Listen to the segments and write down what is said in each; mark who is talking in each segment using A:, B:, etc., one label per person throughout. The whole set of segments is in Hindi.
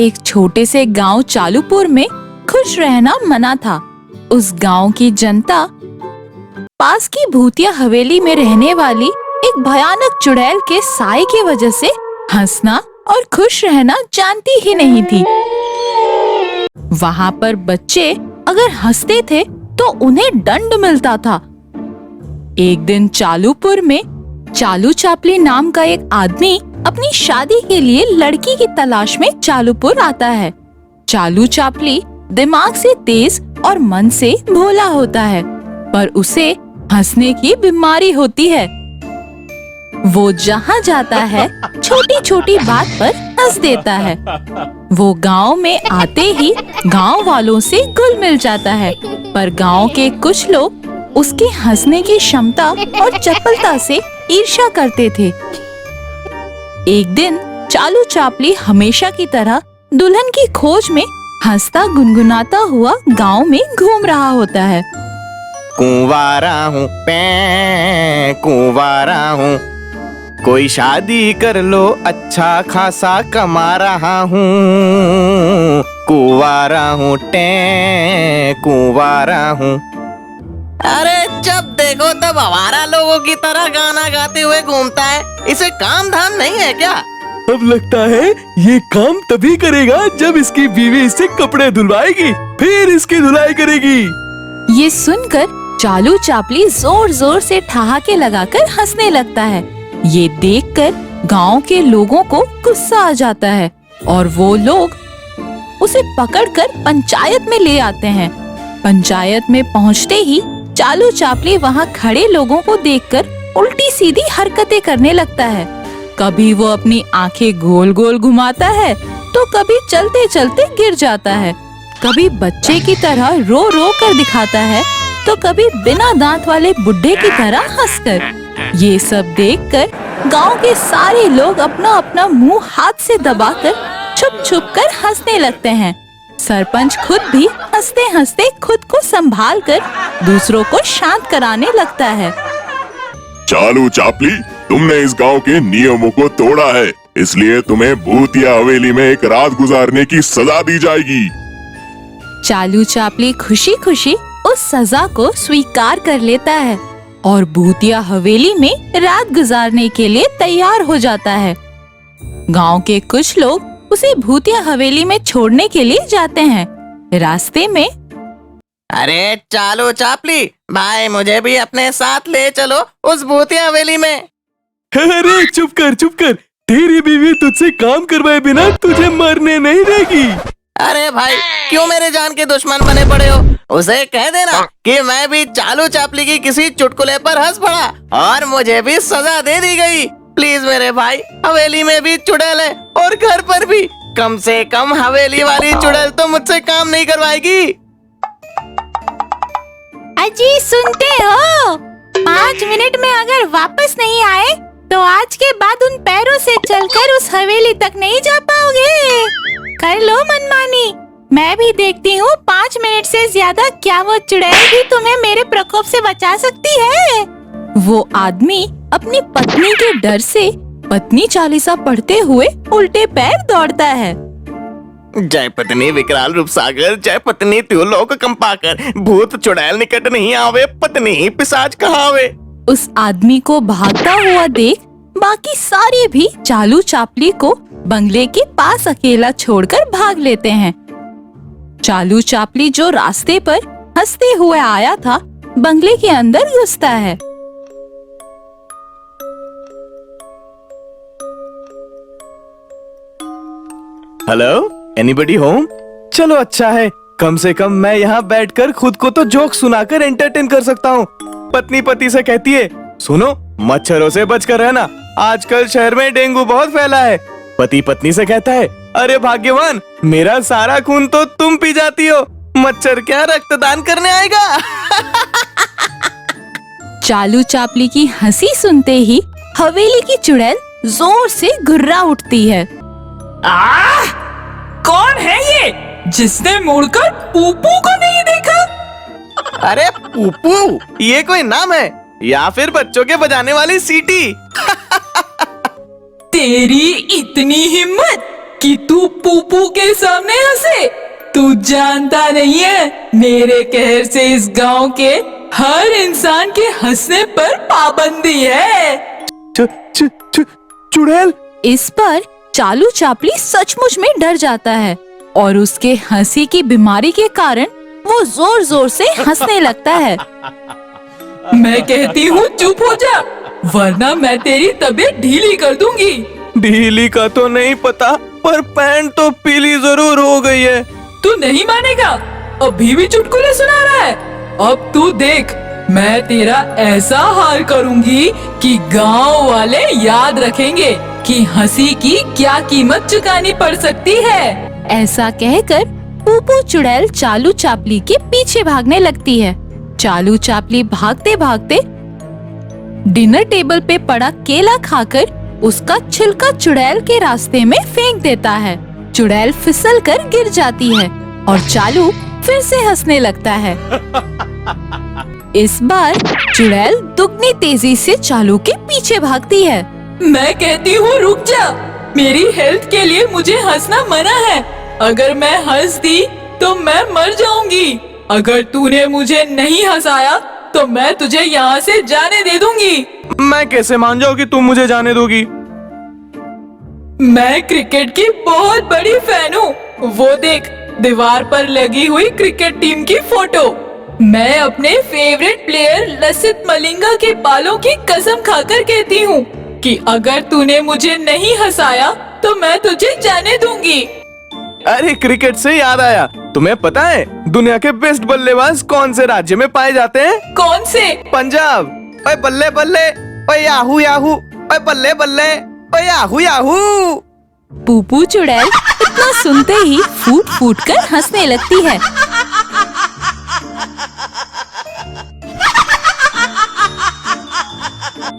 A: एक छोटे से गांव चालूपुर में खुश रहना मना था। उस गांव की जनता पास की भूतिया हवेली में रहने वाली एक भयानक चुड़ैल के साए की वजह से हंसना और खुश रहना जानती ही नहीं थी। वहाँ पर बच्चे अगर हंसते थे तो उन्हें दंड मिलता था। एक दिन चालूपुर में चालू चापली नाम का एक आदमी अपनी शादी के लिए लड़की की तलाश में चालूपुर आता है। चालू चापली दिमाग से तेज और मन से भोला होता है, पर उसे हंसने की बीमारी होती है। वो जहाँ जाता है छोटी छोटी बात पर हंस देता है। वो गांव में आते ही गांव वालों से घुल मिल जाता है, पर गांव के कुछ लोग उसके हंसने की क्षमता और चपलता से ईर्ष्या करते थे। एक दिन चालू चापली हमेशा की तरह दुल्हन की खोज में हंसता गुनगुनाता हुआ गांव में घूम रहा होता है।
B: कुंवारा हूँ कुंवारा हूँ, कोई शादी कर लो, अच्छा खासा कमा रहा हूँ। कुंवारा हूँ कुंवारा हूँ। अरे जब देखो तब आवारा लोगों की तरह गाना गाते हुए घूमता है, इसे काम धाम नहीं है क्या?
C: अब लगता है ये काम तभी करेगा जब इसकी बीवी इससे कपड़े धुलवाएगी, फिर इसकी धुलाई करेगी।
A: ये सुनकर चालू चापली जोर जोर से ठहाके लगाकर हंसने लगता है। ये देखकर गांव के लोगों को गुस्सा आ जाता है और वो लोग उसे पकड़कर पंचायत में ले आते हैं। पंचायत में पहुंचते ही चालू चापली वहां खड़े लोगों को देखकर उल्टी सीधी हरकतें करने लगता है। कभी वो अपनी आंखें गोल गोल घुमाता है तो कभी चलते चलते गिर जाता है, कभी बच्चे की तरह रो रो कर दिखाता है तो कभी बिना दांत वाले बुड्ढे की तरह हंसकर। ये सब देखकर गांव के सारे लोग अपना अपना मुंह हाथ से दबाकर छुप छुप कर हंसने लगते हैं। सरपंच खुद भी हंसते हंसते खुद को संभाल कर दूसरों को शांत कराने लगता है।
D: चालू चापली, तुमने इस गांव के नियमों को तोड़ा है, इसलिए तुम्हें भूतिया हवेली में एक रात गुजारने की सजा दी जाएगी।
A: चालू चापली खुशी खुशी उस सजा को स्वीकार कर लेता है और भूतिया हवेली में रात गुजारने के लिए तैयार हो जाता है। गांव के कुछ लोग उसे भूतिया हवेली में छोड़ने के लिए जाते हैं। रास्ते में,
B: अरे चालू चापली भाई, मुझे भी अपने साथ ले चलो उस भूतिया हवेली में।
C: अरे चुप कर, तेरी बीवी तुझसे काम करवाए बिना तुझे मरने नहीं देगी।
B: अरे भाई, क्यों मेरे जान के दुश्मन बने पड़े हो? उसे कह देना कि मैं भी चालू चापली की किसी चुटकुले पर हंस पड़ा और मुझे भी सजा दे दी गई। प्लीज मेरे भाई, हवेली में भी चुड़ैल है और घर पर भी। कम से कम हवेली वाली चुड़ैल तो मुझसे काम नहीं करवाएगी।
A: अजी सुनते हो? 5 मिनट में अगर वापस नहीं आए तो आज के बाद उन पैरों से चलकर उस हवेली तक नहीं जा पाओगे। कर लो मनमानी, मैं भी देखती हूँ 5 मिनट से ज्यादा क्या वो चुड़ैल भी तुम्हें मेरे प्रकोप से बचा सकती है। वो आदमी अपनी पत्नी के डर से पत्नी चालीसा पढ़ते हुए उल्टे पैर दौड़ता है।
B: जय पत्नी विकराल रूप सागर, जय पत्नी त्रिलोक कंपाकर, भूत चुड़ैल निकट नहीं आवे, पत्नी पिशाच कहावे।
A: उस आदमी को भागता हुआ देख बाकी सारे भी चालू चापली को बंगले के पास अकेला छोड़कर भाग लेते हैं। चालू चापली जो रास्ते पर हंसते हुए आया था, बंगले के अंदर घुसता है।
C: Hello, anybody home? चलो अच्छा है, कम से कम मैं यहाँ बैठकर खुद को तो जोक सुनाकर एंटरटेन कर सकता हूँ। पत्नी पति से कहती है, सुनो मच्छरों से बचकर रहना, आजकल शहर में डेंगू बहुत फैला है। पति पत्नी से कहता है, अरे भाग्यवान, मेरा सारा खून तो तुम पी जाती हो, मच्छर क्या रक्तदान करने आएगा।
A: चालू चापली की हंसी सुनते ही हवेली की चुड़ैल जोर से घुर्रा उठती है।
E: कौन है ये जिसने मुड़कर पूपू को नहीं देखा?
B: अरे पूपू, ये कोई नाम है या फिर बच्चों के बजाने वाली सीटी?
E: तेरी इतनी हिम्मत, कि तू पूपू के सामने हंसे? तू जानता नहीं है, मेरे कहर से इस गांव के हर इंसान के हंसने पर पाबंदी है।
C: चुड़ैल,
A: इस पर चालू चापली सचमुच में डर जाता है और उसके हंसी की बीमारी के कारण वो जोर जोर से हंसने लगता है।
E: मैं कहती हूँ चुप हो जा, वरना मैं तेरी तबीयत ढीली कर दूंगी।
C: ढीली का तो नहीं पता, पर पैंट तो पीली जरूर हो गई है।
E: तू नहीं मानेगा, अभी भी चुटकुले सुना रहा है। अब तू देख, मैं तेरा ऐसा हाल करूंगी कि गांव वाले याद रखेंगे कि हंसी की क्या कीमत चुकानी पड़ सकती है।
A: ऐसा कहकर पूपू चुड़ैल चालू चापली के पीछे भागने लगती है। चालू चापली भागते भागते डिनर टेबल पे पड़ा केला खाकर उसका छिलका चुड़ैल के रास्ते में फेंक देता है। चुड़ैल फिसल कर गिर जाती है और चालू फिर से हंसने लगता है। इस बार चुड़ैल दुगनी तेजी से चालू के पीछे भागती है।
E: मैं कहती हूँ रुक जा, मेरी हेल्थ के लिए मुझे हंसना मना है। अगर मैं हंस दी तो मैं मर जाऊंगी। अगर तूने मुझे नहीं हंसाया तो मैं तुझे यहाँ से जाने दे दूंगी।
C: मैं कैसे मान जाऊँ कि तुम मुझे जाने दोगी?
E: मैं क्रिकेट की बहुत बड़ी फैन हूँ। वो देख, दीवार पर लगी हुई क्रिकेट टीम की फोटो। मैं अपने फेवरेट प्लेयर लसित मलिंगा के बालों की कसम खाकर कहती हूँ कि अगर तूने मुझे नहीं हंसाया तो मैं तुझे जाने दूंगी।
C: अरे क्रिकेट से याद आया, तुम्हें पता है दुनिया के बेस्ट बल्लेबाज कौन से राज्य में पाए जाते हैं?
E: कौन से?
C: पंजाब। ओए बल्ले बल्ले, ओए याहू याहू, ओए बल्ले बल्ले, ओए याहू याहू।
A: पूपू चुड़ैल इतना सुनते ही फूट फूट कर हंसने लगती है।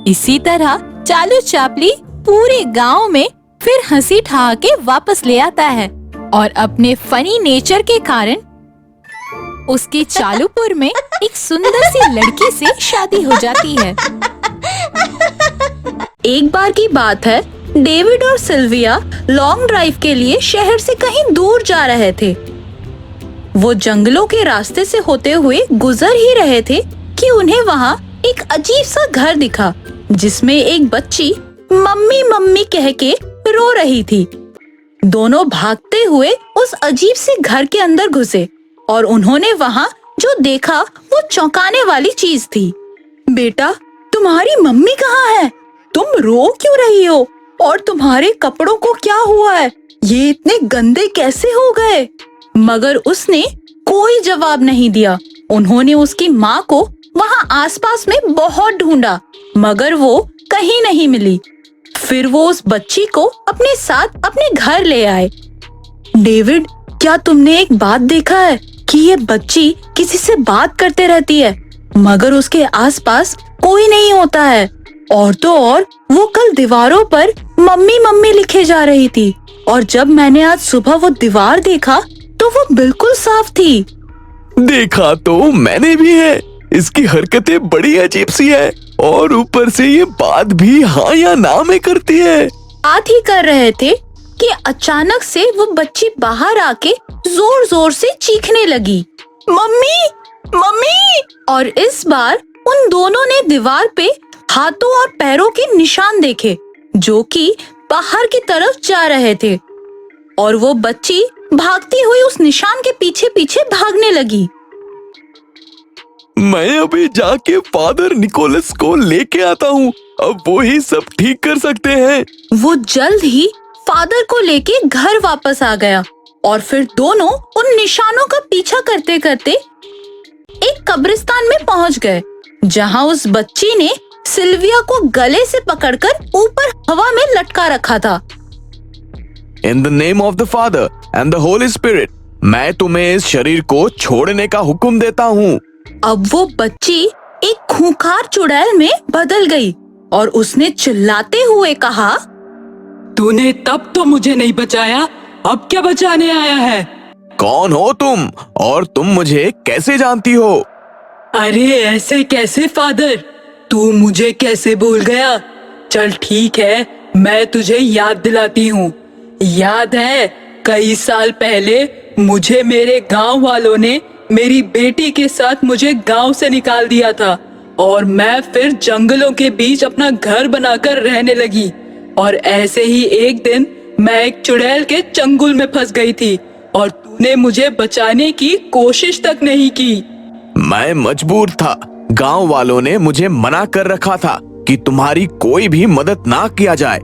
A: इसी तरह चालू चापली पूरे गांव में फिर हंसी ठहाके वापस ले आता है और अपने फनी नेचर के कारण उसकी चालूपुर में एक सुंदर सी लड़की से शादी हो जाती है। एक बार की बात है, डेविड और सिल्विया लॉन्ग ड्राइव के लिए शहर से कहीं दूर जा रहे थे। वो जंगलों के रास्ते से होते हुए गुजर ही रहे थे कि उन्हें वहाँ एक अजीब सा घर दिखा, जिसमें एक बच्ची मम्मी मम्मी कह के रो रही थी। दोनों भागते हुए उस अजीब से घर के अंदर घुसे और उन्होंने वहाँ जो देखा वो चौंकाने वाली चीज थी। बेटा, तुम्हारी मम्मी कहाँ है? तुम रो क्यों रही हो? और तुम्हारे कपड़ों को क्या हुआ है? ये इतने गंदे कैसे हो गए? मगर उसने कोई जवाब नहीं दिया। उन्होंने उसकी माँ को वहाँ आसपास में बहुत ढूंढा, मगर वो कहीं नहीं मिली। फिर वो उस बच्ची को अपने साथ अपने घर ले आए। डेविड, क्या तुमने एक बात देखा है कि ये बच्ची किसी से बात करते रहती है, मगर उसके आसपास कोई नहीं होता है। और तो और वो कल दीवारों पर मम्मी मम्मी लिखे जा रही थी, और जब मैंने आज सुबह वो दीवार देखा तो वो बिल्कुल साफ थी।
C: देखा तो मैंने भी है, इसकी हरकतें बड़ी अजीब सी है और ऊपर से ये बात भी हाँ या ना में करती है।
A: बात ही कर रहे थे कि अचानक से वो बच्ची बाहर आके जोर जोर से चीखने लगी, मम्मी मम्मी। और इस बार उन दोनों ने दीवार पे हाथों और पैरों के निशान देखे जो कि बाहर की तरफ जा रहे थे, और वो बच्ची भागती हुई उस निशान के पीछे पीछे भागने लगी।
C: मैं अभी जाके फादर निकोलस को लेके आता हूँ, अब वो ही सब ठीक कर सकते हैं।
A: वो जल्द ही फादर को लेके घर वापस आ गया और फिर दोनों उन निशानों का पीछा करते करते एक कब्रिस्तान में पहुंच गए, जहां उस बच्ची ने सिल्विया को गले से पकड़कर ऊपर हवा में लटका रखा था।
C: In the name of the Father and the Holy Spirit, मैं तुम्हें इस शरीर को छोड़ने का हुक्म देता हूँ।
A: अब वो बच्ची एक खूंखार चुड़ैल में बदल गई और उसने चिल्लाते हुए कहा,
E: तूने तब तो मुझे नहीं बचाया, अब क्या बचाने आया है?
C: कौन हो तुम और तुम मुझे कैसे जानती हो?
E: अरे ऐसे कैसे फादर, तू मुझे कैसे भूल गया? चल ठीक है, मैं तुझे याद दिलाती हूँ। याद है कई साल पहले मुझे मेरे गांव वालों ने मेरी बेटी के साथ मुझे गांव से निकाल दिया था और मैं फिर जंगलों के बीच अपना घर बनाकर रहने लगी। और ऐसे ही एक दिन मैं एक चुड़ैल के चंगुल में फंस गई थी और तूने मुझे बचाने की कोशिश तक नहीं की।
C: मैं मजबूर था। गांव वालों ने मुझे मना कर रखा था कि तुम्हारी कोई भी मदद ना किया जाए।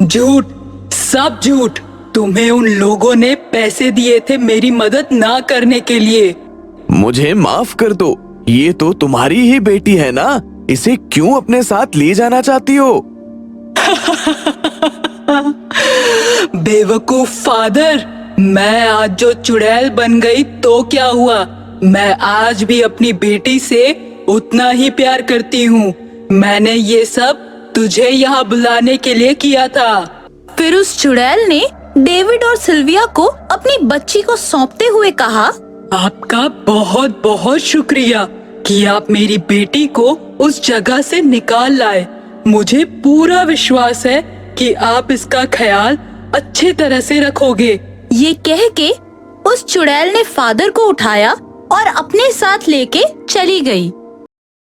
E: झूठ, सब झूठ। तुम्हें उन लोगों ने पैसे दिए थे मेरी मदद ना करने के लिए।
C: मुझे माफ कर दो, ये तो तुम्हारी ही बेटी है ना, इसे क्यों अपने साथ ले जाना चाहती हो?
E: बेवकूफ फादर, मैं आज जो चुड़ैल बन गई तो क्या हुआ, मैं आज भी अपनी बेटी से उतना ही प्यार करती हूँ। मैंने ये सब तुझे यहाँ बुलाने के लिए किया था।
A: फिर उस चुड़ैल ने डेविड और सिल्विया को अपनी बच्ची को सौंपते हुए कहा,
E: आपका बहुत बहुत शुक्रिया कि आप मेरी बेटी को उस जगह से निकाल लाए। मुझे पूरा विश्वास है कि आप इसका ख्याल अच्छे तरह से रखोगे।
A: ये कह के उस चुड़ैल ने फादर को उठाया और अपने साथ लेके चली गई।